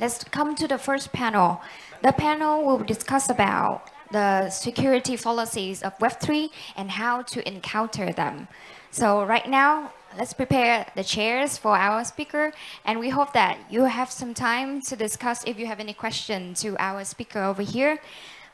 let's come to the first panel. The panel will discuss about the security fallacies of Web3 and how to encounter them. So right now, let's prepare the chairs for our speaker, and we hope that you have some time to discuss if you have any question to our speaker over here.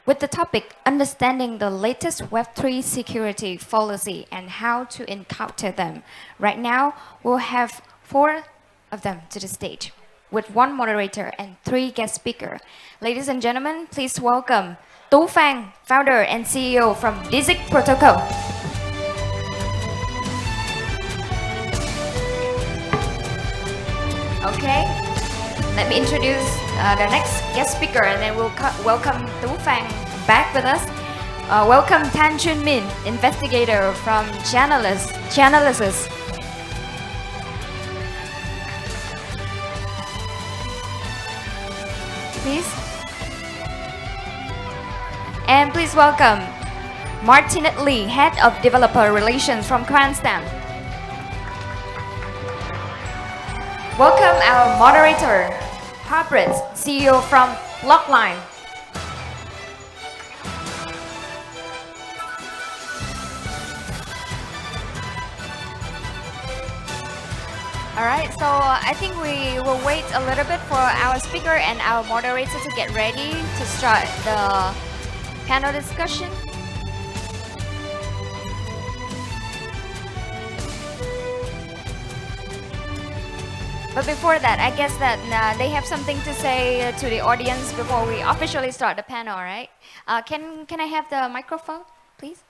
With the topic, understanding the latest Web3 security fallacy and how to encounter them. Right now, we'll have 4 of them to the stage, with 1 moderator and 3 guest speakers. Ladies and gentlemen, please welcome Tú Phang, founder and CEO from DZIC Protocol. Okay, let me introduce the next guest speaker, and then we'll welcome Tú Phang back with us. Welcome Tan Chun Min, investigator from Chainalysis. Please. And please welcome Martinet Lee, head of developer relations from Cranstam. Welcome our moderator, Harpreet, CEO from Blockline. All right, so I think we will wait a little bit for our speaker and our moderator to get ready to start the panel discussion. But before that, I guess that they have something to say to the audience before we officially start the panel, right? Can I have the microphone, please?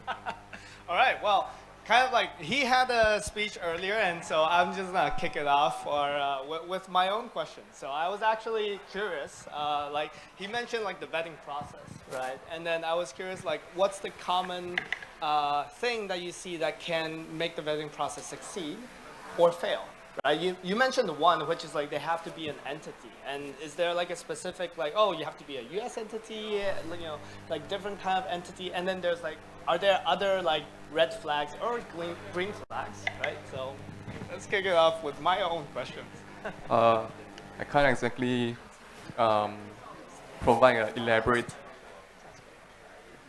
All right, well, kind of like he had a speech earlier, and so I'm just gonna kick it off with my own question. So I was actually curious, like he mentioned like the vetting process, right? And then I was curious, like what's the common thing that you see that can make the vetting process succeed or fail, right? You mentioned one, which is like they have to be an entity. And is there like a specific, like, oh, you have to be a US entity, you know, like different kind of entity. And then there's like, are there other like red flags or green flags, right? So let's kick it off with my own questions. I can't exactly provide an elaborate.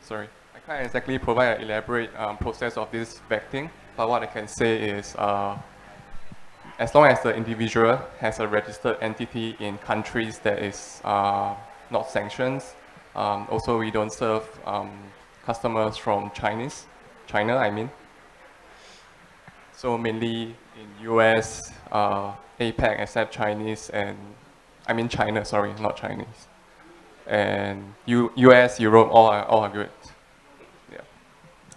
Sorry, I can't exactly provide an elaborate process of this vetting. But what I can say is, as long as the individual has a registered entity in countries that is not sanctions, also we don't serve customers from China, I mean. So mainly in US, APAC except Chinese and, I mean China, sorry, not Chinese. And US, Europe, all are good. Yeah.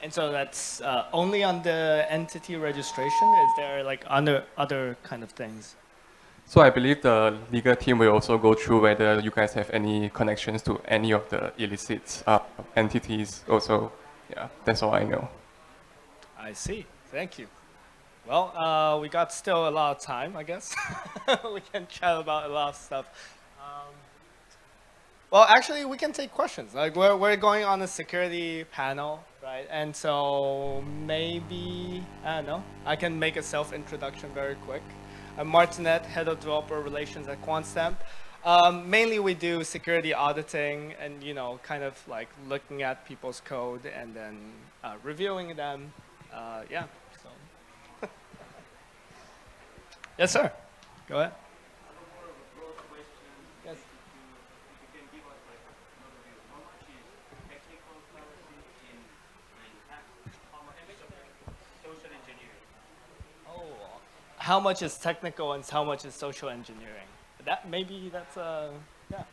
And so that's only on the entity registration? Is there like other kind of things? So I believe the legal team will also go through whether you guys have any connections to any of the illicit entities also. Yeah, that's all I know. I see. Thank you. Well, we got still a lot of time, I guess. We can chat about a lot of stuff. Well, actually, we can take questions. Like we're going on a security panel, right? And so maybe, I don't know, I can make a self-introduction very quick. I'm Martinet, head of developer relations at Quantstamp. Mainly we do security auditing and, you know, kind of like looking at people's code and then reviewing them. Yeah, so. Yes, sir. Go ahead. Yes. Oh, how much is technical and how much is social engineering? That's yeah.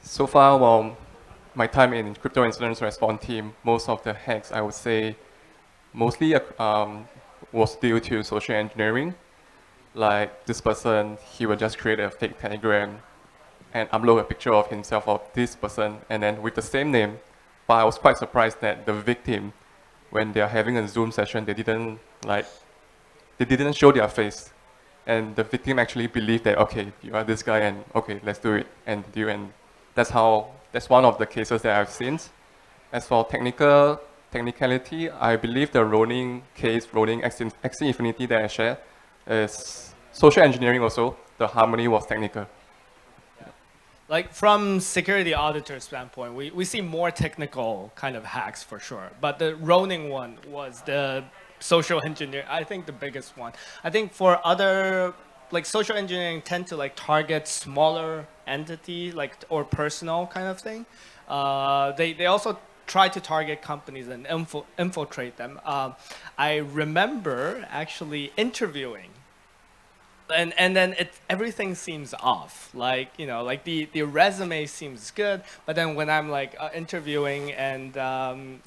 So far, well, my time in crypto incident response team, most of the hacks I would say mostly was due to social engineering. Like this person, he would just create a fake telegram and upload a picture of himself of this person and then with the same name. But I was quite surprised that the victim, when they are having a Zoom session, they didn't show their face. And the victim actually believed that, okay, you are this guy and okay, let's do it and do, and that's one of the cases that I've seen. As for technicality, I believe the rolling Axie Infinity that I shared is social engineering also, the harmony was technical. Like from security auditor standpoint, we see more technical kind of hacks for sure. But the Ronin one was the social engineer, I think the biggest one. I think for other, like social engineering tend to like target smaller entity, like or personal kind of thing. They also try to target companies and infiltrate them. I remember actually interviewing and then everything seems off. Like, you know, like the resume seems good, but then when I'm like interviewing and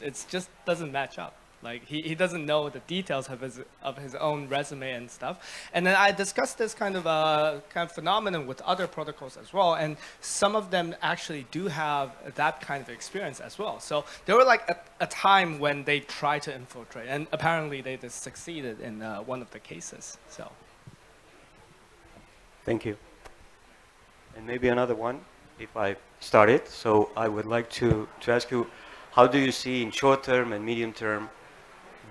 it just doesn't match up. Like he doesn't know the details of his own resume and stuff. And then I discussed this kind of phenomenon with other protocols as well, and some of them actually do have that kind of experience as well. So there were like a time when they tried to infiltrate, and apparently they just succeeded in one of the cases. So. Thank you. And maybe another one, if I start it. So I would like to ask you, how do you see in short term and medium term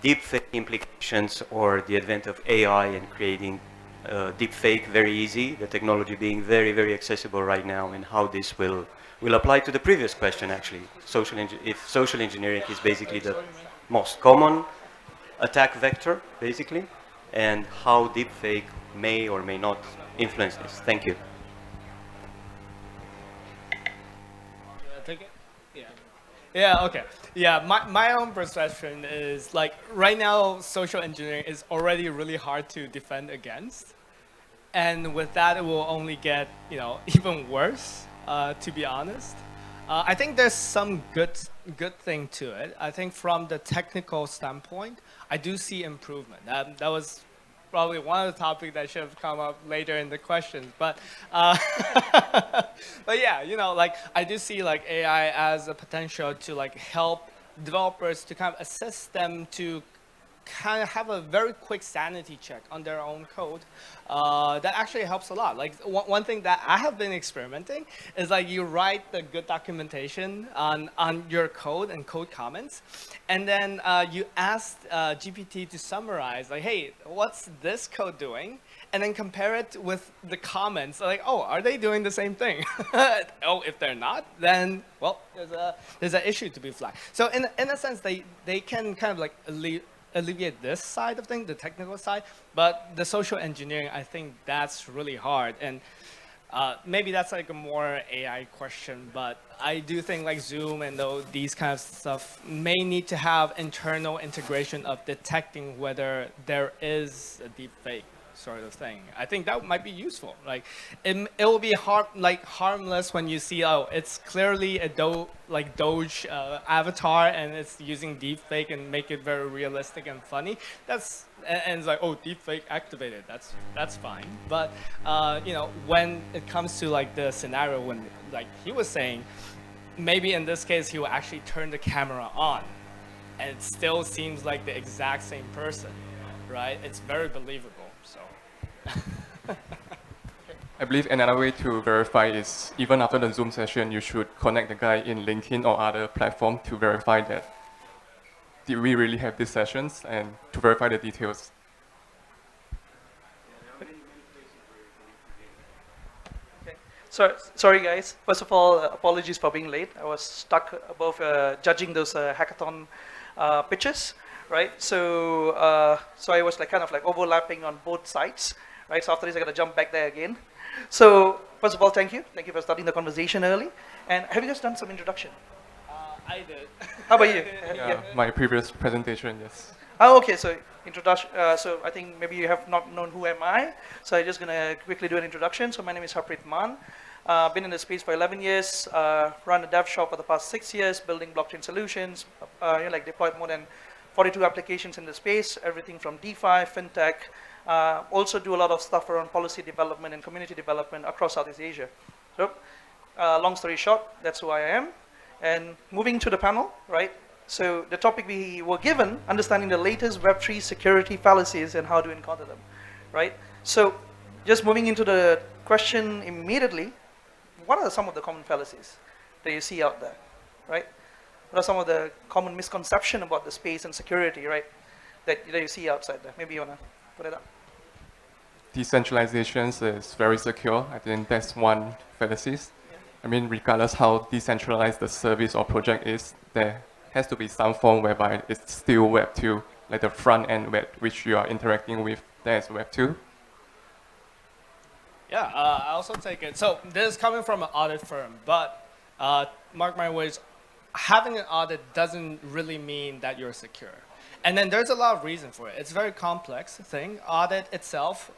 deepfake implications or the advent of AI and creating deepfake very easy, the technology being very, very accessible right now, and how this will apply to the previous question actually. If social engineering is basically the most common attack vector, basically, and how deepfake may or may not influence this. Thank you. Take it? Yeah. Yeah, okay. Yeah, my own perception is like right now social engineering is already really hard to defend against. And with that it will only get, you know, even worse, to be honest. I think there's some good thing to it. I think from the technical standpoint, I do see improvement. That was probably one of the topics that should have come up later in the questions, but but yeah, you know, like I do see like AI as a potential to like help developers to kind of assist them to kind of have a very quick sanity check on their own code. That actually helps a lot. Like one thing that I have been experimenting is like you write the good documentation on your code and code comments, and then you ask GPT to summarize like, hey, what's this code doing? And then compare it with the comments. Like, oh, are they doing the same thing? Oh, if they're not, then well, there's an issue to be flagged. So in a sense, they can kind of like alleviate this side of things, the technical side, but the social engineering, I think that's really hard. And maybe that's like a more AI question, but I do think like Zoom and these kind of stuff may need to have internal integration of detecting whether there is a deep fake sort of thing. I think that might be useful. Like it will be harmless when you see, oh, it's clearly a Doge avatar and it's using deepfake and make it very realistic and funny. And it's like, oh, deepfake activated. That's fine. But you know, when it comes to like the scenario when like he was saying, maybe in this case he will actually turn the camera on, and it still seems like the exact same person, right? It's very believable. So. I believe another way to verify is even after the Zoom session, you should connect the guy in LinkedIn or other platform to verify that did we really have these sessions and to verify the details. Okay. Sorry guys. First of all, apologies for being late. I was stuck above judging those hackathon pitches, right? So I was like kind of like overlapping on both sides. Right, so after this I got to jump back there again. So first of all, thank you for starting the conversation early. And have you guys done some introduction? I did. How about you? Yeah, my previous presentation, yes. Oh, okay, so introduction. So I think maybe you have not known who am I. So I'm just gonna quickly do an introduction. So my name is Harpreet Man. Been in the space for 11 years. Run a dev shop for the past 6 years, building blockchain solutions. Like deployed more than 42 applications in the space, everything from DeFi, fintech. Also do a lot of stuff around policy development and community development across Southeast Asia. So, long story short, that's who I am. And moving to the panel, right? So the topic we were given, understanding the latest Web3 security fallacies and how to encounter them, right? So just moving into the question immediately, what are some of the common fallacies that you see out there, right? What are some of the common misconceptions about the space and security, right? That you see outside there? Maybe you want to put it up. decentralization is very secure. I think that's one fallacies. I mean, regardless how decentralized the service or project is, there has to be some form whereby it's still Web 2, like the front end web which you are interacting with, that is Web 2. Yeah, I also take it. So this is coming from an audit firm, but mark my words, having an audit doesn't really mean that you're secure. And then there's a lot of reason for it. It's a very complex thing. Audit itself,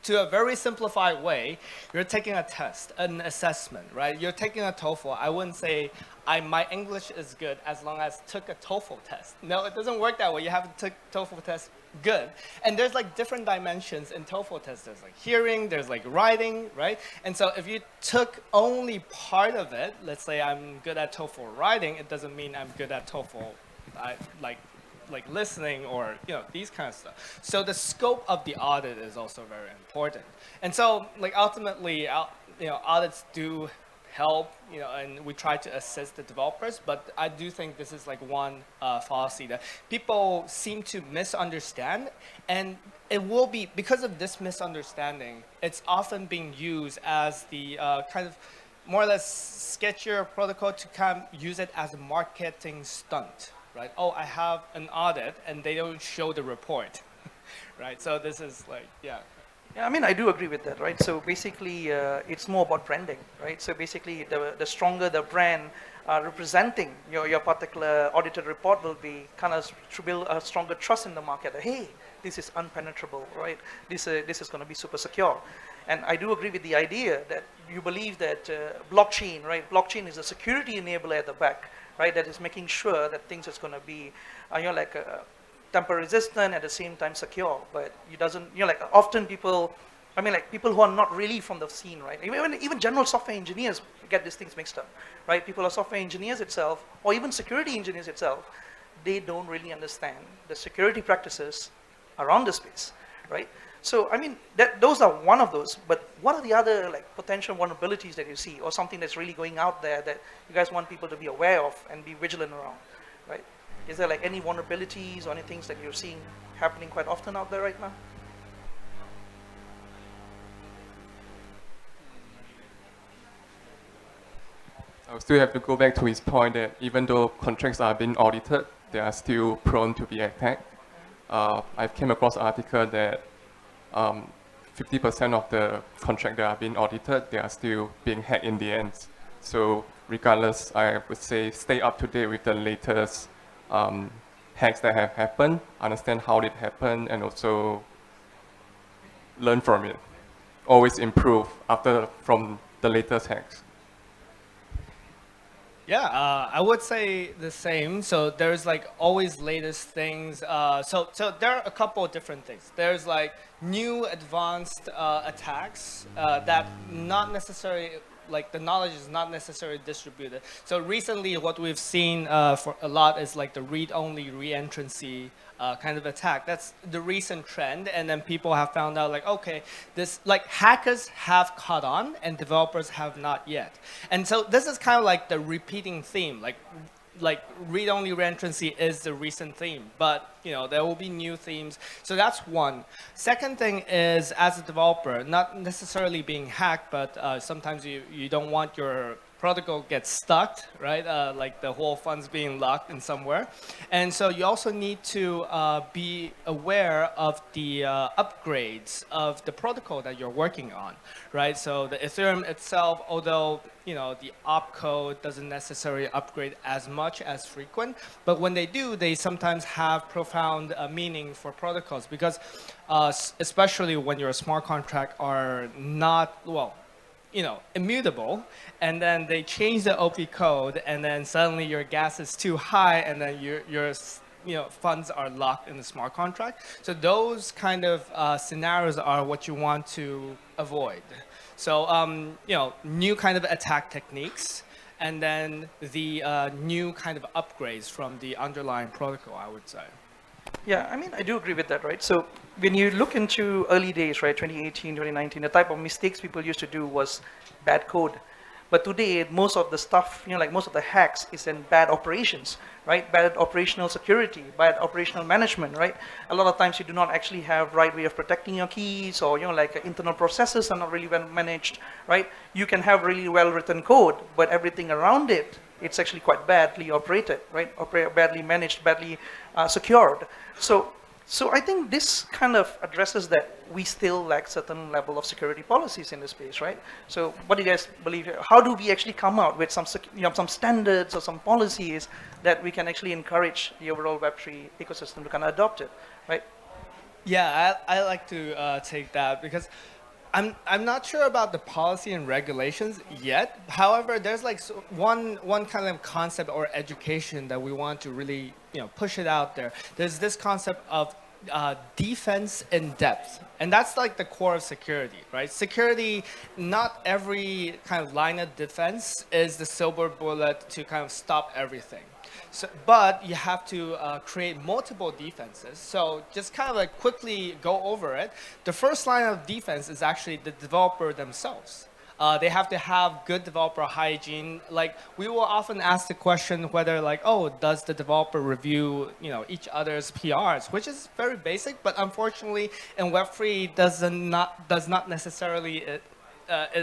to a very simplified way, you're taking a test, an assessment, right? You're taking a TOEFL. I wouldn't say my English is good as long as took a TOEFL test. No, it doesn't work that way. You have to take TOEFL test good. And there's like different dimensions in TOEFL tests. There's like hearing, there's like writing, right? And so if you took only part of it, let's say I'm good at TOEFL writing, it doesn't mean I'm good at TOEFL like listening or these kind of stuff. So the scope of the audit is also very important. And so like ultimately, audits do help, and we try to assist the developers, but I do think this is like one fallacy that people seem to misunderstand, and it will be, because of this misunderstanding, it's often being used as the kind of more or less sketch your protocol to kind of use it as a marketing stunt, right? Oh, I have an audit, and they don't show the report, right? So this is like, yeah. Yeah, I mean, I do agree with that, right? So basically, it's more about branding, right? So basically, the stronger the brand representing your particular audited report will be, kind of to build a stronger trust in the market. That, hey, this is unpenetrable, right? This is going to be super secure. And I do agree with the idea that you believe that blockchain, right? Blockchain is a security enabler at the back, right? That is making sure that things is going to be, temper resistant, at the same time secure, but it doesn't, often people, people who are not really from the scene, right? Even general software engineers get these things mixed up, right? People are software engineers itself, or even security engineers itself, they don't really understand the security practices around the space, right? So, those are one of those, but what are the other potential vulnerabilities that you see, or something that's really going out there that you guys want people to be aware of and be vigilant around, right? Is there any vulnerabilities or any things that you're seeing happening quite often out there right now? I still have to go back to his point that even though contracts are being audited, they are still prone to be attacked. I came across an article that 50% of the contracts that are being audited, they are still being hacked in the end. So regardless, I would say stay up to date with the latest hacks that have happened, understand how it happened, and also learn from it. Always improve from the latest hacks. Yeah, I would say the same. So there's always latest things. So there are a couple of different things. There's new advanced attacks that not necessarily, the knowledge is not necessarily distributed. So recently what we've seen for a lot is the read-only reentrancy kind of attack. That's the recent trend, and then people have found out okay, this hackers have caught on and developers have not yet. And so this is kind of the repeating theme, read-only reentrancy is the recent theme, but there will be new themes. So that's one. Second thing is, as a developer, not necessarily being hacked, but sometimes you don't want your protocol gets stuck, right? The whole funds being locked in somewhere. And so you also need to be aware of the upgrades of the protocol that you're working on, right? So the Ethereum itself, although the opcode doesn't necessarily upgrade as much as frequent, but when they do, they sometimes have profound meaning for protocols, because especially when your smart contract are not, immutable, and then they change the OP code, and then suddenly your gas is too high, and then your funds are locked in the smart contract. So those kind of scenarios are what you want to avoid. So new kind of attack techniques, and then the new kind of upgrades from the underlying protocol, I would say. Yeah, I do agree with that, right? So when you look into early days, right, 2018, 2019, the type of mistakes people used to do was bad code, But today, most of the stuff, like most of the hacks is in bad operations, right? Bad operational security, bad operational management, right? A lot of times you do not actually have right way of protecting your keys, or like internal processes are not really well managed, right? You can have really well written code, but everything around it, it's actually quite badly operated, right? Badly managed, badly secured. So I think this kind of addresses that we still lack certain level of security policies in this space, right? So what do you guys believe? How do we actually come out with some, some standards or some policies that we can actually encourage the overall Web3 ecosystem to kind of adopt it, right? Yeah, I like to take that because I'm not sure about the policy and regulations yet. However, there's like one kind of concept or education that we want to really push it out there. There's this concept of defense in depth, and that's like the core of security, right? Security, not every kind of line of defense is the silver bullet to kind of stop everything. So, but you have to create multiple defenses. So just kind of like quickly go over it. The first line of defense is actually the developer themselves. They have to have good developer hygiene. Like we will often ask the question whether like, oh, does the developer review each other's PRs, which is very basic, but unfortunately in Web3 does not necessarily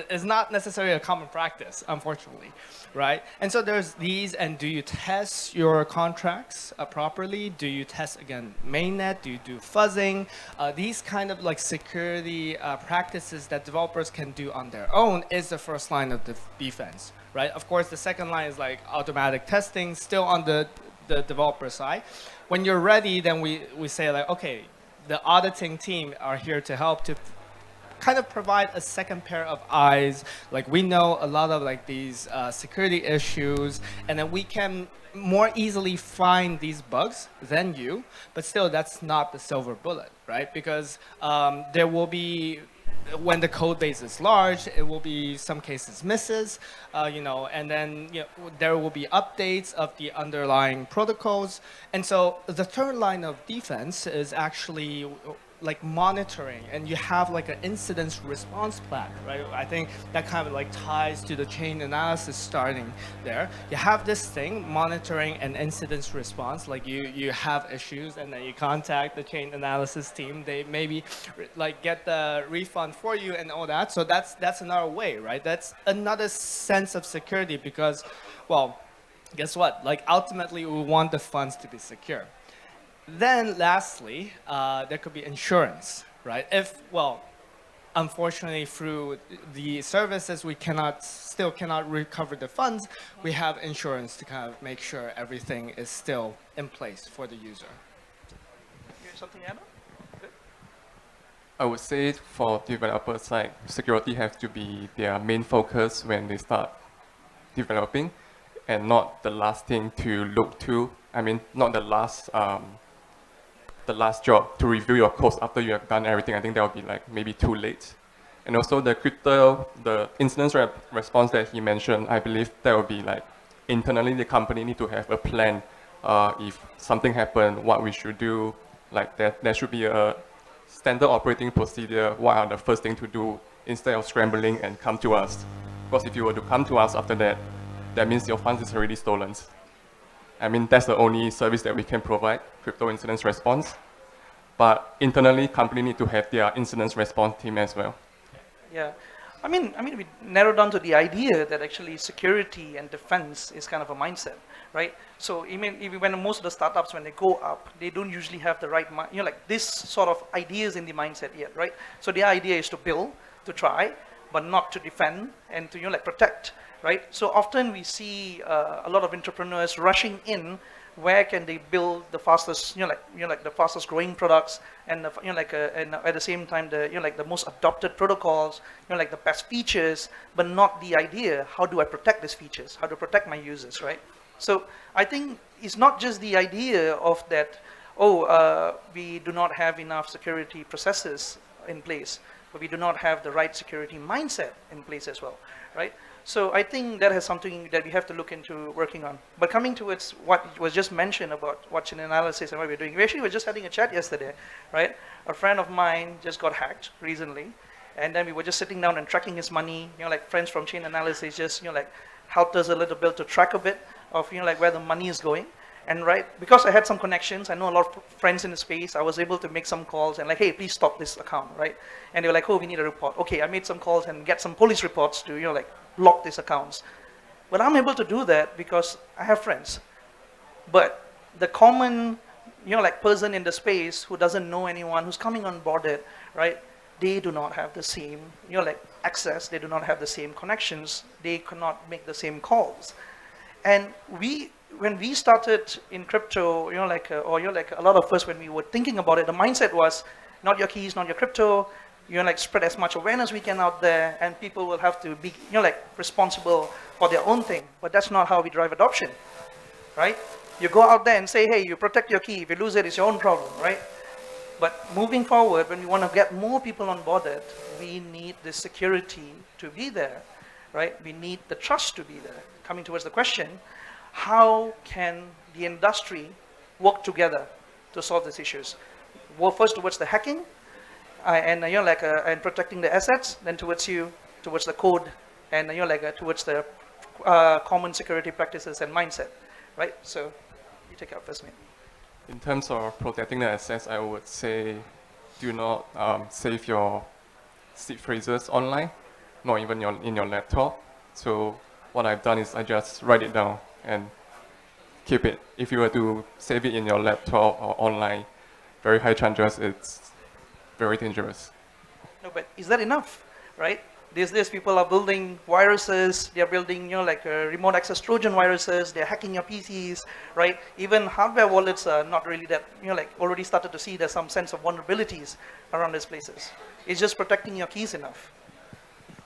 is not necessarily a common practice, unfortunately, right? And so there's these, and do you test your contracts properly? Do you test, again, mainnet? Do you do fuzzing? These kind of like security practices that developers can do on their own is the first line of defense, right? Of course, the second line is like automatic testing, still on the developer side. When you're ready, then we say like, okay, the auditing team are here to help to kind of provide a second pair of eyes. Like we know a lot of like these security issues, and then we can more easily find these bugs than you, but still that's not the silver bullet, right? Because there will be, when the code base is large, it will be some cases misses, and then there will be updates of the underlying protocols. And so the third line of defense is actually like monitoring, and you have like an incident response plan, right? I think that kind of like ties to the chain analysis starting there. You have this thing, monitoring and incident response, like you have issues and then you contact the chain analysis team. They maybe like get the refund for you and all that. So that's another way, right? That's another sense of security because, well, guess what? Like ultimately we want the funds to be secure. Then lastly, there could be insurance, right? If, well, unfortunately through the services we still cannot recover the funds, we have insurance to kind of make sure everything is still in place for the user. You have something, Anna? I would say for developers, like security has to be their main focus when they start developing, and not the last thing to look to. I mean, not the last job to review your codes after you have done everything. I think that would be like maybe too late. And also the incident response that he mentioned, I believe that would be like internally the company need to have a plan. If something happened, what we should do, like that. There should be a standard operating procedure. What are the first thing to do instead of scrambling and come to us? Because if you were to come to us after that, that means your funds is already stolen. I mean, that's the only service that we can provide, crypto incident response. But internally, company need to have their incident response team as well. Yeah, I mean, we narrow down to the idea that actually security and defense is kind of a mindset, right? So even when most of the startups, when they go up, they don't usually have the right, like this sort of ideas in the mindset yet, right? So the idea is to build, to try, but not to defend and to like protect. Right? So often we see a lot of entrepreneurs rushing in. Where can they build the fastest, like the fastest growing products, and and at the same time like the most adopted protocols, like the best features, but not the idea. How do I protect these features? How to protect my users, right? So I think it's not just the idea of that. We do not have enough security processes in place, but we do not have the right security mindset in place as well, right? So I think that has something that we have to look into working on. But coming towards what was just mentioned about watching analysis and what we're doing, we actually were just having a chat yesterday, right? A friend of mine just got hacked recently, And then we were just sitting down and tracking his money. Like friends from chain analysis just, like helped us a little bit to track a bit of, like where the money is going. And because I had some connections, I know a lot of friends in the space, I was able to make some calls and like, hey, please stop this account, right? And they were like, oh, we need a report. Okay, I made some calls and get some police reports to, like block these accounts. But I'm able to do that because I have friends. But the common, like person in the space who doesn't know anyone, who's coming on boarded, right? They do not have the same, like access. They do not have the same connections. They cannot make the same calls. And when we started in crypto, like a lot of us, when we were thinking about it, the mindset was not your keys, not your crypto. Like spread as much awareness we can out there, and people will have to be, like responsible for their own thing. But that's not how we drive adoption, right? You go out there and say, hey, you protect your key. If you lose it, it's your own problem, right? But moving forward, when we want to get more people on board, we need the security to be there, right? We need the trust to be there. Coming towards the question, how can the industry work together to solve these issues? Well, first towards the hacking, and protecting the assets, then towards the code, and towards the common security practices and mindset, right? So you take out first, mate. In terms of protecting the assets, I would say do not save your seed phrases online, not even in your laptop. So what I've done is I just write it down and keep it. If you were to save it in your laptop or online, very high chances it's very dangerous. No, but is that enough, right? These days people are building viruses, they're building, like remote access Trojan viruses, they're hacking your PCs, right? Even hardware wallets are not really that, like already started to see there's some sense of vulnerabilities around these places. It's just protecting your keys enough.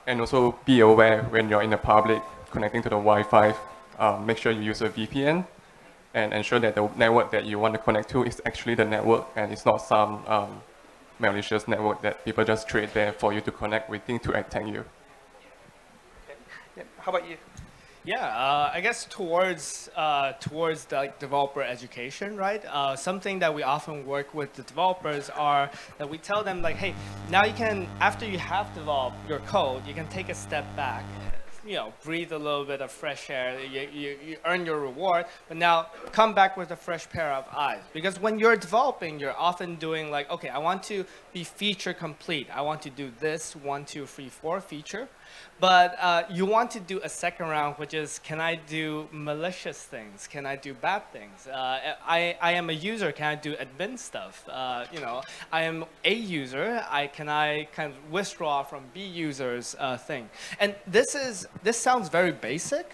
And also be aware when you're in the public connecting to the Wi-Fi, make sure you use a VPN and ensure that the network that you want to connect to is actually the network and it's not some malicious network that people just create there for you to connect with to attack you. Okay. Yeah. How about you? Yeah, I guess towards the developer education, right? Something that we often work with the developers are that we tell them like, hey, now you can, after you have developed your code, you can take a step back, breathe a little bit of fresh air, you earn your reward, but now come back with a fresh pair of eyes. Because when you're developing, you're often doing like, okay, I want to be feature complete. I want to do this 1, 2, 3, 4 feature. But you want to do a second round, which is, can I do malicious things? Can I do bad things? I am a user. Can I do admin stuff? I am a user. Can I kind of withdraw from B users thing? And this sounds very basic.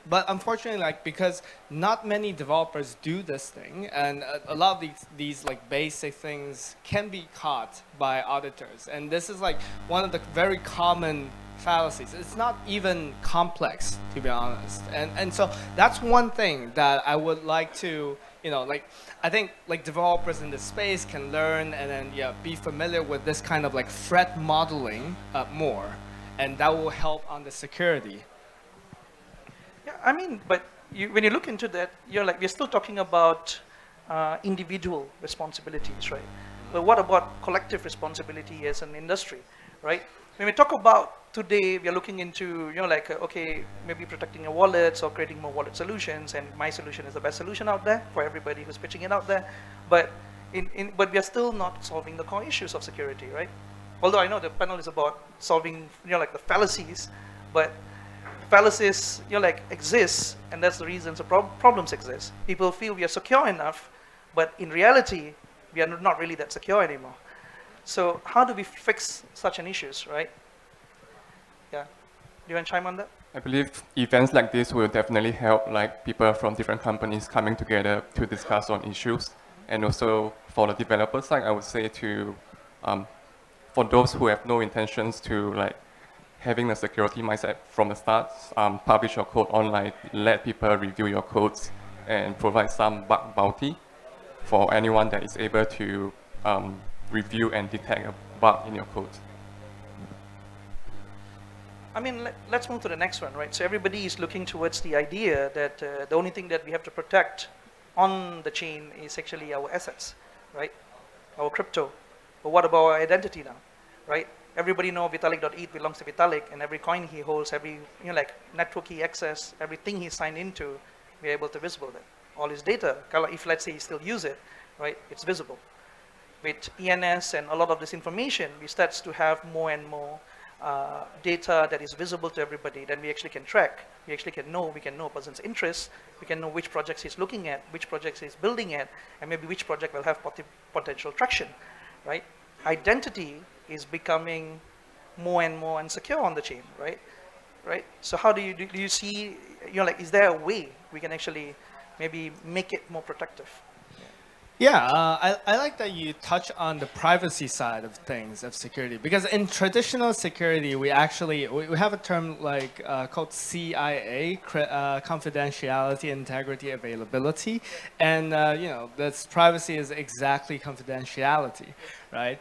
But unfortunately, because not many developers do this thing, and a lot of these like basic things can be caught by auditors. And this is like one of the very common fallacies. It's not even complex, to be honest. And so that's one thing that I would like to, I think like developers in this space can learn and then be familiar with this kind of like threat modeling more, and that will help on the security. Yeah, I mean, but when you look into that, we're still talking about individual responsibilities, right? But what about collective responsibility as an industry, right? When we talk about today, we are looking into, okay, maybe protecting your wallets or creating more wallet solutions, and my solution is the best solution out there for everybody who's pitching it out there. But but we are still not solving the core issues of security, right? Although I know the panel is about solving, the fallacies, but fallacies, exist, and that's the reasons the problems exist. People feel we are secure enough, but in reality, we are not really that secure anymore. So how do we fix such an issues, right? Yeah. Do you want to chime on that? I believe events like this will definitely help like people from different companies coming together to discuss on issues. And also for the developer side, I would say to, for those who have no intentions to like having a security mindset from the start, publish your code online, let people review your codes, and provide some bug bounty for anyone that is able to review and detect a bug in your code. I mean, let's move to the next one, right? So everybody is looking towards the idea that the only thing that we have to protect on the chain is actually our assets, right? Our crypto. But what about our identity now, right? everybody know Vitalik.eth belongs to Vitalik, and every coin he holds, every like network he access, everything he signed into, we're able to visible that. All his data, if let's say he still use it, right, it's visible. With ENS and a lot of this information, we start to have more and more data that is visible to everybody. Then we actually can track. We actually can know. We can know a person's interests. We can know which projects he's looking at, which projects he's building at, and maybe which project will have potential traction, right? Identity is becoming more and more insecure on the chain, right? Right. So how do you see? Like, is there a way we can actually maybe make it more protective? Yeah, I like that you touch on the privacy side of things, of security, because in traditional security, we have a term like called CIA, confidentiality, integrity, availability, and this privacy is exactly confidentiality, right?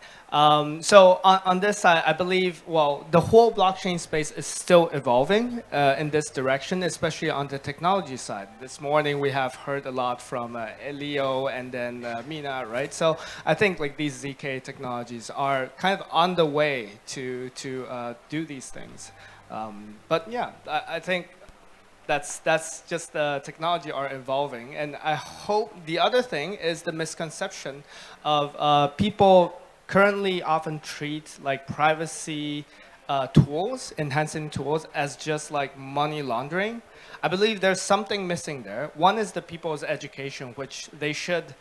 So on this side, I believe, well, the whole blockchain space is still evolving in this direction, especially on the technology side. This morning, we have heard a lot from Leo and then Mina, right? So I think like these ZK technologies are kind of on the way to do these things. But yeah, I think that's just the technology are evolving. And I hope the other thing is the misconception of people currently often treat like privacy tools, enhancing tools, as just like money laundering. I believe there's something missing there. One is the people's education, which they should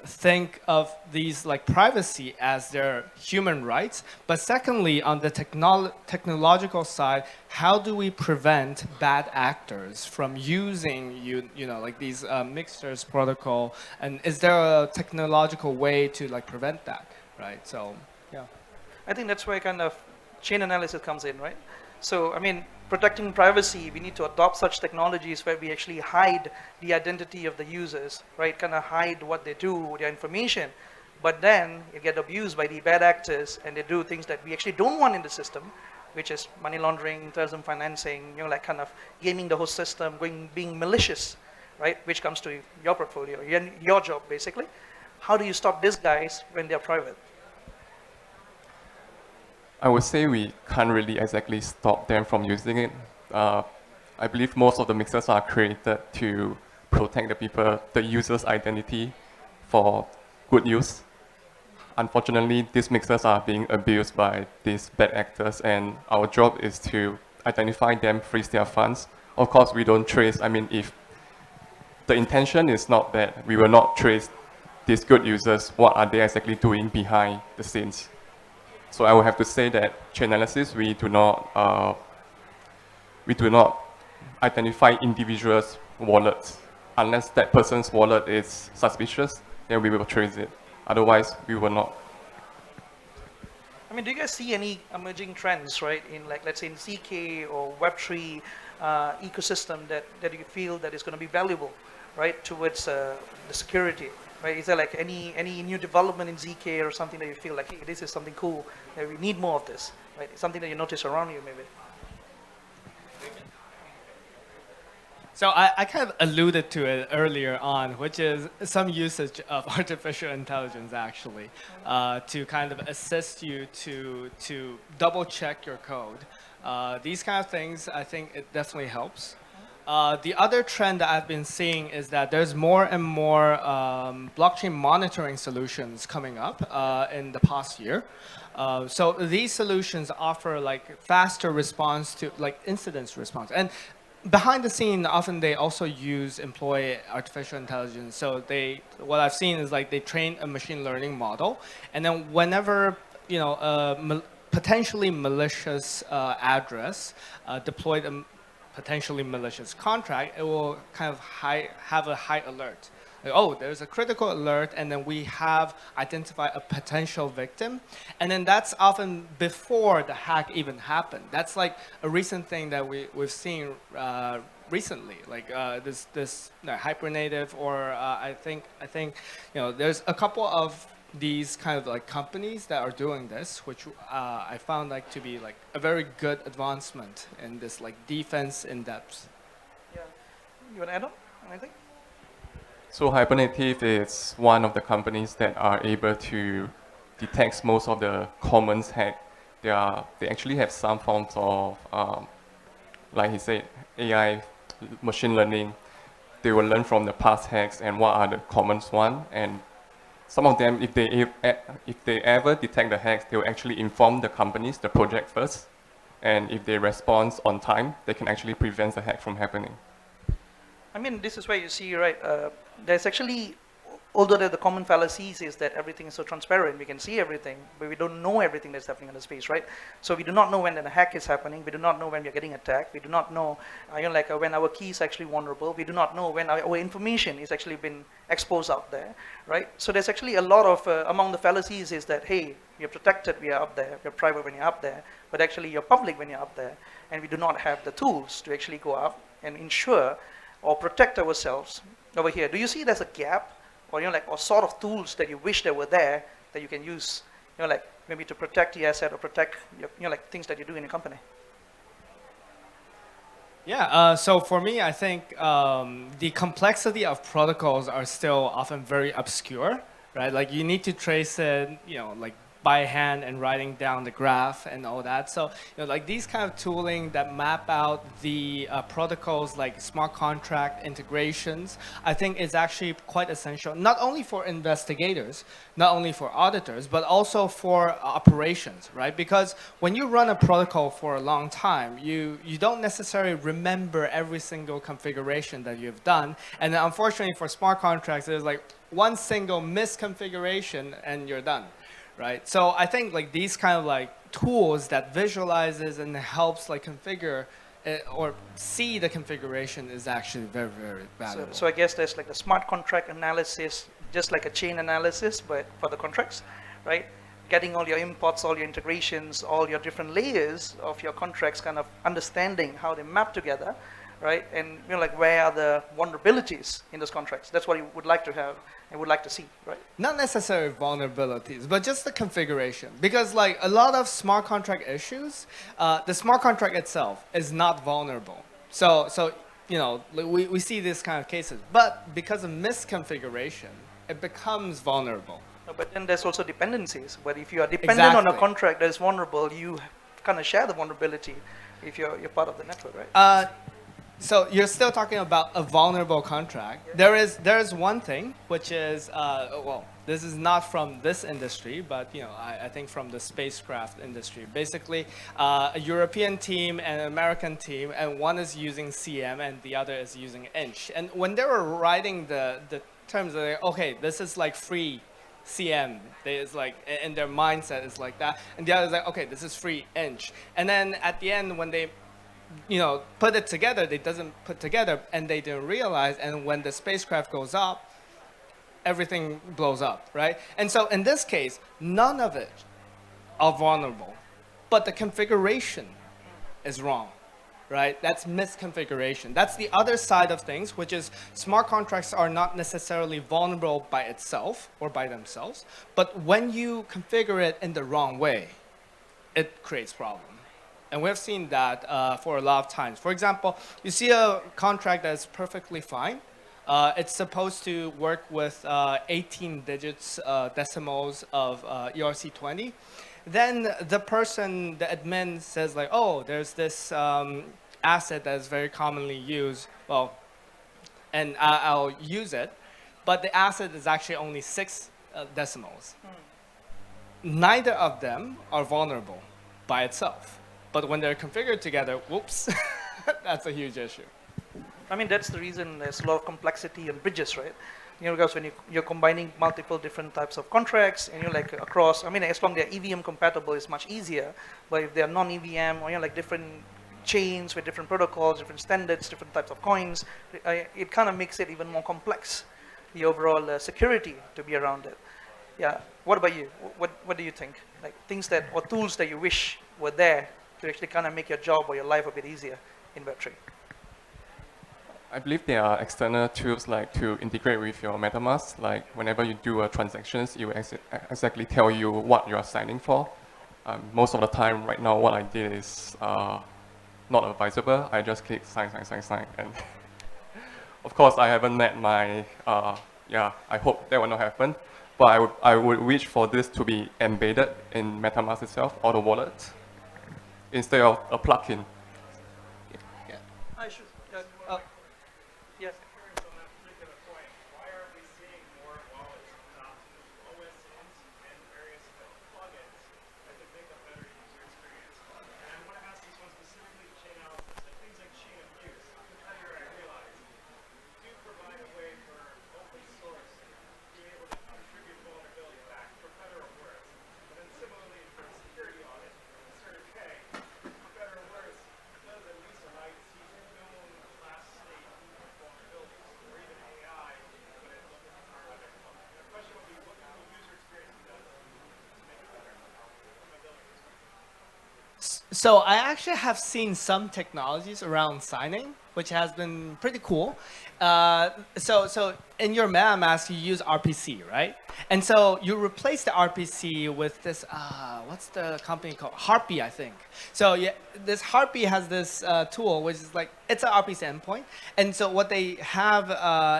think of these like privacy as their human rights. But secondly, on the technological side, how do we prevent bad actors from using like these mixtures protocol? And is there a technological way to like prevent that, right? So yeah. I think that's where kind of chain analysis comes in, right? So, I mean, protecting privacy, we need to adopt such technologies where we actually hide the identity of the users, right? Kind of hide what they do, their information. But then it get abused by the bad actors, and they do things that we actually don't want in the system, which is money laundering, terrorism financing, like kind of gaming the whole system, being malicious, right? Which comes to your portfolio, your job, basically. How do you stop these guys when they're private? I would say we can't really exactly stop them from using it. I believe most of the mixers are created to protect the user's identity for good use. Unfortunately, these mixers are being abused by these bad actors, and our job is to identify them, freeze their funds. Of course, we don't trace. I mean, if the intention is not bad, we will not trace these good users, what are they exactly doing behind the scenes. So I will have to say that chain analysis, we do not identify individuals' wallets. Unless that person's wallet is suspicious, then we will trace it. Otherwise, we will not. I mean, do you guys see any emerging trends, right, in like, let's say in ZK or Web3 ecosystem that you feel that is going to be valuable, right, towards the security? Right? Is there like any new development in ZK or something that you feel like, hey, this is something cool, that we need more of this, right? Something that you notice around you, maybe. So I kind of alluded to it earlier on, which is some usage of artificial intelligence actually to kind of assist you to double check your code. These kind of things, I think it definitely helps. The other trend that I've been seeing is that there's more and more blockchain monitoring solutions coming up in the past year. So these solutions offer like faster response to like incidence response. And behind the scene, often they also employ artificial intelligence. So what I've seen is like they train a machine learning model, and then whenever potentially malicious address deployed potentially malicious contract, it will kind of have a high alert. Like, oh, there's a critical alert, and then we have identified a potential victim. And then that's often before the hack even happened. That's like a recent thing that we've seen recently, like this hypernative, or I think there's a couple of these kind of like companies that are doing this, which I found like to be like a very good advancement in this like defense in depth. Yeah, you want to add on anything? So Hypernative is one of the companies that are able to detect most of the common hack they actually have some forms of, like he said, AI, machine learning. They will learn from the past hacks and what are the common ones. And some of them, if they ever detect the hacks, they will actually inform the companies, the project first. And if they respond on time, they can actually prevent the hack from happening. I mean, this is where you see, right, there's actually, although the common fallacies is that everything is so transparent, we can see everything, but we don't know everything that's happening in the space, right? So we do not know when a hack is happening, we do not know when we're getting attacked, we do not know, when our key is actually vulnerable, we do not know when our information is actually been exposed out there, right? So there's actually a lot of, among the fallacies is that, hey, you're protected, we are up there, you're private when you're up there, but actually you're public when you're up there, and we do not have the tools to actually go up and ensure or protect ourselves over here. Do you see there's a gap, or or sort of tools that you wish that were there that you can use, maybe to protect the asset or protect things that you do in your company? Yeah, so for me, I think the complexity of protocols are still often very obscure, right? Like you need to trace it, like by hand and writing down the graph and all that. So, like these kind of tooling that map out the protocols like smart contract integrations, I think is actually quite essential, not only for investigators, not only for auditors, but also for operations, right? Because when you run a protocol for a long time, you don't necessarily remember every single configuration that you've done. And then unfortunately for smart contracts, there's like one single misconfiguration and you're done. Right, so I think like these kind of like tools that visualizes and helps like configure or see the configuration is actually very, very valuable. So I guess there's like a smart contract analysis, just like a chain analysis, but for the contracts, right? Getting all your imports, all your integrations, all your different layers of your contracts, kind of understanding how they map together, right? And like where are the vulnerabilities in those contracts? That's what you would like to have and would like to see, right? Not necessarily vulnerabilities, but just the configuration. Because like a lot of smart contract issues, the smart contract itself is not vulnerable. So we see these kind of cases, but because of misconfiguration, it becomes vulnerable. But then there's also dependencies. But if you are dependent on a contract that is vulnerable, you kind of share the vulnerability if you're part of the network, right? So you're still talking about a vulnerable contract. There is one thing, which is, well, this is not from this industry, but I think from the spacecraft industry. Basically, a European team and an American team, and one is using CM and the other is using inch. And when they were writing the terms, they're like, okay, this is like free CM. It's like, in their mindset is like that. And the other is like, okay, this is free inch. And then at the end, when they put it together, they doesn't put together, and they didn't realize, and when the spacecraft goes up, everything blows up, right? And so in this case, none of it are vulnerable, but the configuration is wrong, right? That's misconfiguration. That's the other side of things, which is smart contracts are not necessarily vulnerable by itself or by themselves, but when you configure it in the wrong way, it creates problems. And we've seen that for a lot of times. For example, you see a contract that's perfectly fine. It's supposed to work with 18 digits decimals of ERC20. Then the person, the admin says like, oh, there's this asset that is very commonly used. Well, and I'll use it. But the asset is actually only 6 decimals. Neither of them are vulnerable by itself. But when they're configured together, whoops, that's a huge issue. I mean, that's the reason there's a lot of complexity in bridges, right? Because when you're combining multiple different types of contracts, and you're like across, I mean, as long as they're EVM compatible, it's much easier. But if they're non-EVM, or like different chains with different protocols, different standards, different types of coins, it kind of makes it even more complex, the overall security to be around it. Yeah. What about you? What do you think? Like things that, or tools that you wish were there to actually kind of make your job or your life a bit easier in Web3? I believe there are external tools like to integrate with your MetaMask. Like whenever you do a transactions, it will exactly tell you what you are signing for. Most of the time right now, what I did is not advisable. I just click sign. And of course, I haven't met my, I hope that will not happen. but I would wish for this to be embedded in MetaMask itself or the wallet instead of a plugin. I should. Yes. So I actually have seen some technologies around signing, which has been pretty cool. So in your MetaMask, you use RPC, right? And so you replace the RPC with this, what's the company called? Harpy, I think. So yeah, this Harpy has this tool, which is like, it's an RPC endpoint. And so what they have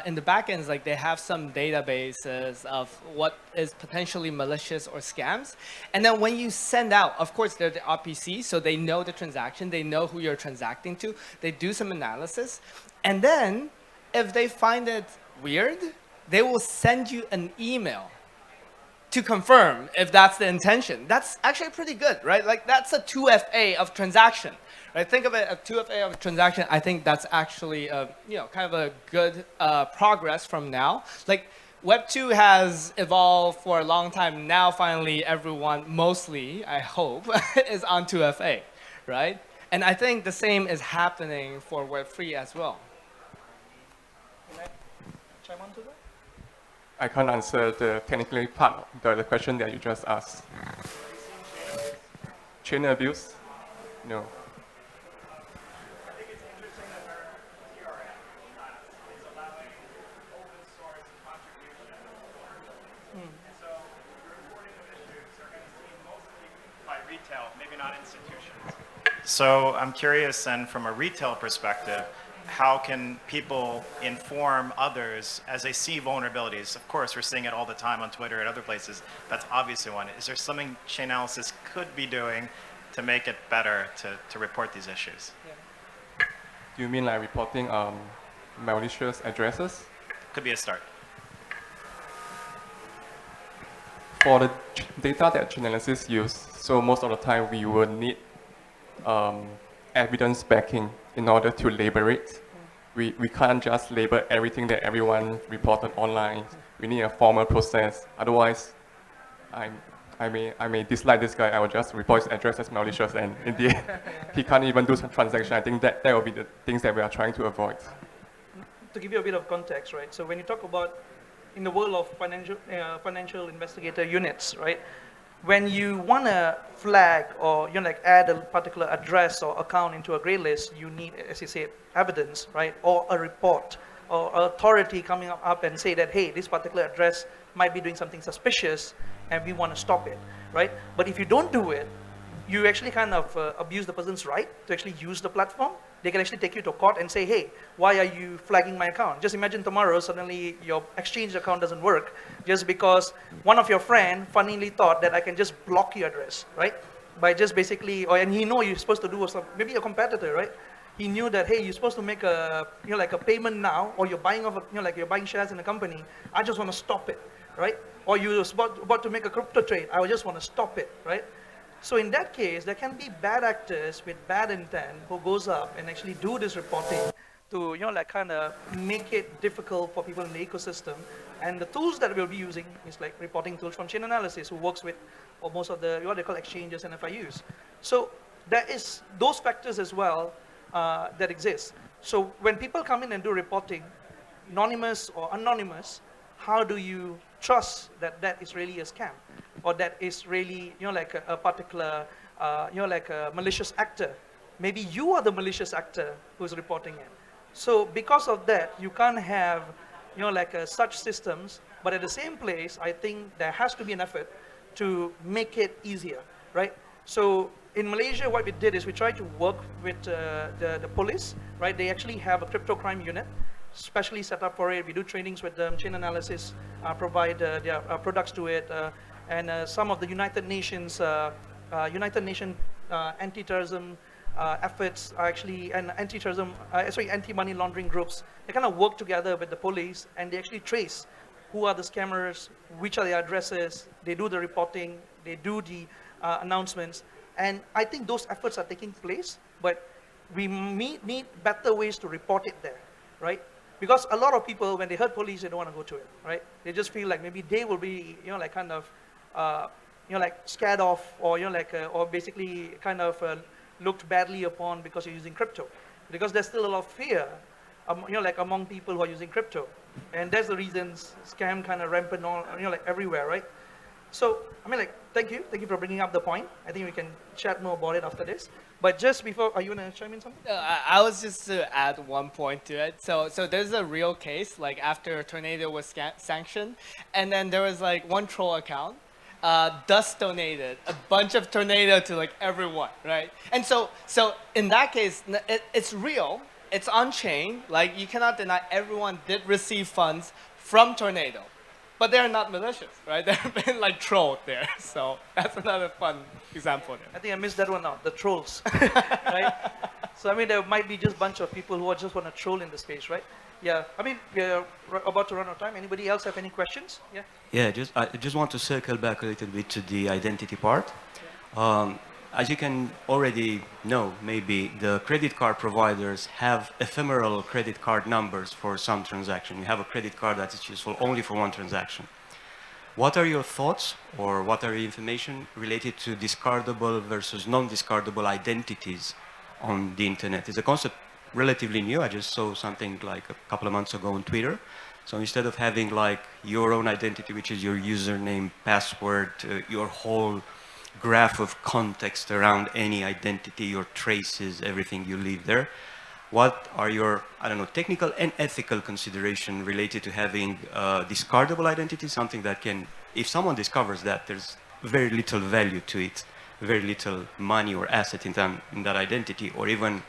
in the backend is like they have some databases of what is potentially malicious or scams. And then when you send out, of course, they're the RPC, so they know the transaction, they know who you're transacting to, they do some analysis. And then if they find it weird, they will send you an email to confirm if that's the intention. That's actually pretty good, right? Like that's a 2FA of transaction, right? Think of it as 2FA of transaction. I think that's actually kind of a good progress from now. Like Web2 has evolved for a long time. Now finally everyone, mostly, I hope, is on 2FA, right? And I think the same is happening for Web3 as well. Can I chime on to that? I can't answer the technically part of the question that you just asked. Chain abuse? No. Retail, maybe not institutions. So I'm curious then from a retail perspective, how can people inform others as they see vulnerabilities? Of course, we're seeing it all the time on Twitter and other places. That's obviously one. Is there something Chainalysis could be doing to make it better to report these issues? Yeah. Do you mean like reporting malicious addresses? Could be a start. For the data that Chainalysis use, so most of the time we will need evidence backing in order to label it. We can't just label everything that everyone reported online. We need a formal process. Otherwise, I may dislike this guy. I will just report his address as malicious, and in the end, he can't even do some transaction. I think that will be the things that we are trying to avoid. To give you a bit of context, right? So when you talk about in the world of financial investigator units, right? When you want to flag or add a particular address or account into a gray list, you need, as you said, evidence, right? Or a report or authority coming up and say that, hey, this particular address might be doing something suspicious and we want to stop it, right? But if you don't do it, you actually kind of abuse the person's right to actually use the platform. They can actually take you to court and say, hey, why are you flagging my account? Just imagine tomorrow, suddenly your exchange account doesn't work just because one of your friends funnily thought that I can just block your address, right? By just basically, and he know you're supposed to do something, maybe a competitor, right? He knew that, hey, you're supposed to make a, like a payment now, or you're buying off, like you're buying shares in a company. I just want to stop it, right? Or you're about to make a crypto trade. I just want to stop it, right? So in that case, there can be bad actors with bad intent who goes up and actually do this reporting to, kind of make it difficult for people in the ecosystem. And the tools that we'll be using is like reporting tools from Chainalysis, who works with most of the, what they call exchanges and FIUs. So there is those factors as well that exist. So when people come in and do reporting, anonymous or anonymous, how do you trust that that is really a scam? Or that is really, like a particular, like a malicious actor. Maybe you are the malicious actor who's reporting it. So because of that, you can't have, like such systems, but at the same place, I think there has to be an effort to make it easier, right? So in Malaysia, what we did is we tried to work with the police, right? They actually have a crypto crime unit specially set up for it. We do trainings with them, chain analysis, provide their products to it, and some of the United Nations anti-terrorism efforts are actually, and anti-money laundering groups, they kind of work together with the police, and they actually trace who are the scammers, which are the addresses, they do the reporting, they do the announcements, and I think those efforts are taking place, but we need better ways to report it there, right? Because a lot of people, when they heard police, they don't want to go to it, right? They just feel like maybe they will be, like kind of, like scared off, or or basically kind of looked badly upon because you're using crypto, because there's still a lot of fear, like among people who are using crypto, and that's the reasons scam kind of rampant all, like everywhere, right? So, I mean, like, thank you for bringing up the point. I think we can chat more about it after this. But just before, are you gonna chime in something? I was just to add one point to it. So there's a real case, like after Tornado was sanctioned, and then there was like one troll account, Dust donated a bunch of Tornado to like everyone, right? And so in that case, it's real, it's on chain. Like you cannot deny everyone did receive funds from Tornado. But they're not malicious, right? They've been like trolled there. So that's another fun example there. I think I missed that one out, the trolls, right? So I mean, there might be just a bunch of people who just want to troll in the space, right? Yeah, I mean, we're about to run out of time. Anybody else have any questions? Yeah? Yeah, I just want to circle back a little bit to the identity part. As you can already know, maybe the credit card providers have ephemeral credit card numbers for some transaction. You have a credit card that is useful only for one transaction. What are your thoughts, or what are your information related to discardable versus non-discardable identities on the internet? It's a concept relatively new. I just saw something like a couple of months ago on Twitter. So instead of having like your own identity, which is your username, password, your whole graph of context around any identity, your traces, everything you leave there, what are your, I don't know, technical and ethical consideration related to having discardable identity, something that can, if someone discovers that, there's very little value to it, very little money or asset in that identity, or even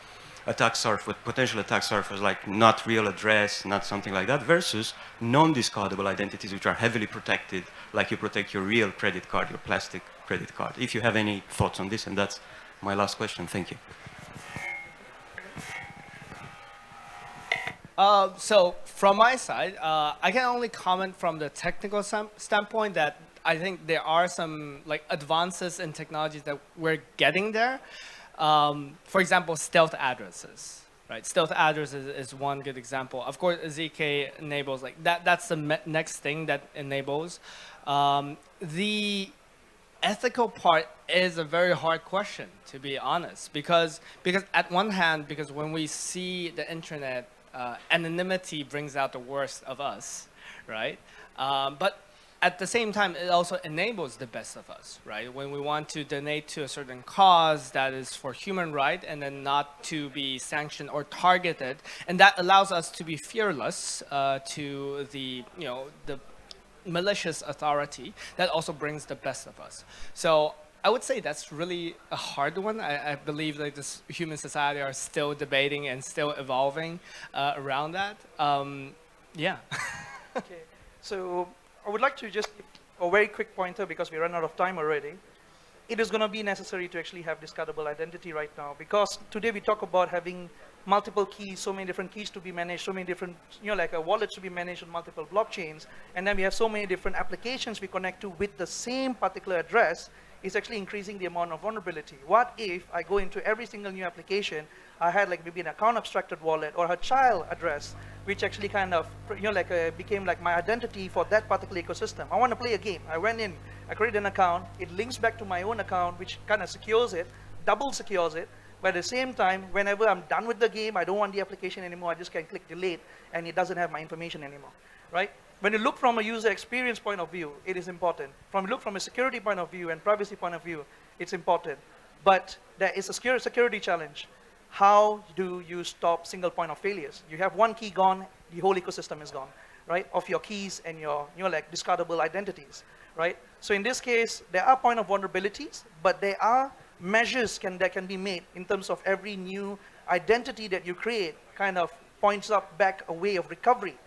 attack surface, potential attack surface, like not real address, not something like that, versus non-discardable identities, which are heavily protected, like you protect your real credit card, your plastic credit card. If you have any thoughts on this, and that's my last question. Thank you. So from my side, I can only comment from the technical standpoint that I think there are some like advances in technologies that we're getting there. For example, stealth addresses, right? Stealth addresses is one good example. Of course, ZK enables like that. That's the next thing that enables. The ethical part is a very hard question, to be honest, because at one hand, because when we see the internet, anonymity brings out the worst of us, right? But at the same time, it also enables the best of us, right? When we want to donate to a certain cause that is for human right and then not to be sanctioned or targeted, and that allows us to be fearless to the, the malicious authority, that also brings the best of us. So I would say that's really a hard one. I believe that this human society are still debating and still evolving around that. Yeah. Okay, so I would like to just give a very quick pointer because we run out of time already. It is going to be necessary to actually have discardable identity right now, because today we talk about having multiple keys, so many different keys to be managed, so many different, like a wallet to be managed on multiple blockchains, and then we have so many different applications we connect to with the same particular address. Is actually increasing the amount of vulnerability. What if I go into every single new application, I had like maybe an account abstracted wallet or a child address, which actually kind of, became like my identity for that particular ecosystem. I want to play a game. I went in, I created an account, it links back to my own account, which kind of secures it, double secures it, but at the same time, whenever I'm done with the game, I don't want the application anymore, I just can click delete, and it doesn't have my information anymore, right? When you look from a user experience point of view, it is important. Look from a security point of view and privacy point of view, it's important. But there is a security challenge. How do you stop single point of failures? You have one key gone, the whole ecosystem is gone, right? Of your keys and your like discardable identities, right? So in this case, there are point of vulnerabilities, but there are measures that can be made in terms of every new identity that you create, kind of points up back a way of recovery,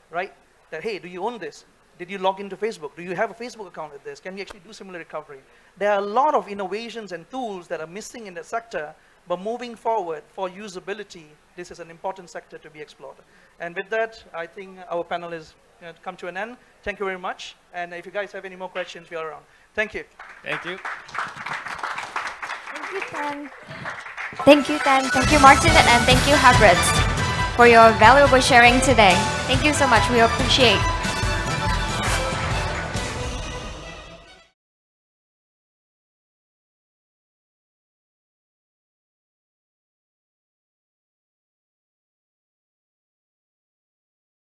right? That, hey, do you own this? Did you log into Facebook? Do you have a Facebook account with this? Can we actually do similar recovery? There are a lot of innovations and tools that are missing in the sector, but moving forward for usability, this is an important sector to be explored. And with that, I think our panel is come to an end. Thank you very much. And if you guys have any more questions, we are around. Thank you. Thank you. Thank you, Tan. Thank you, Tan. Thank you, Martin, and thank you, Harpreet, for your valuable sharing today. Thank you so much. We appreciate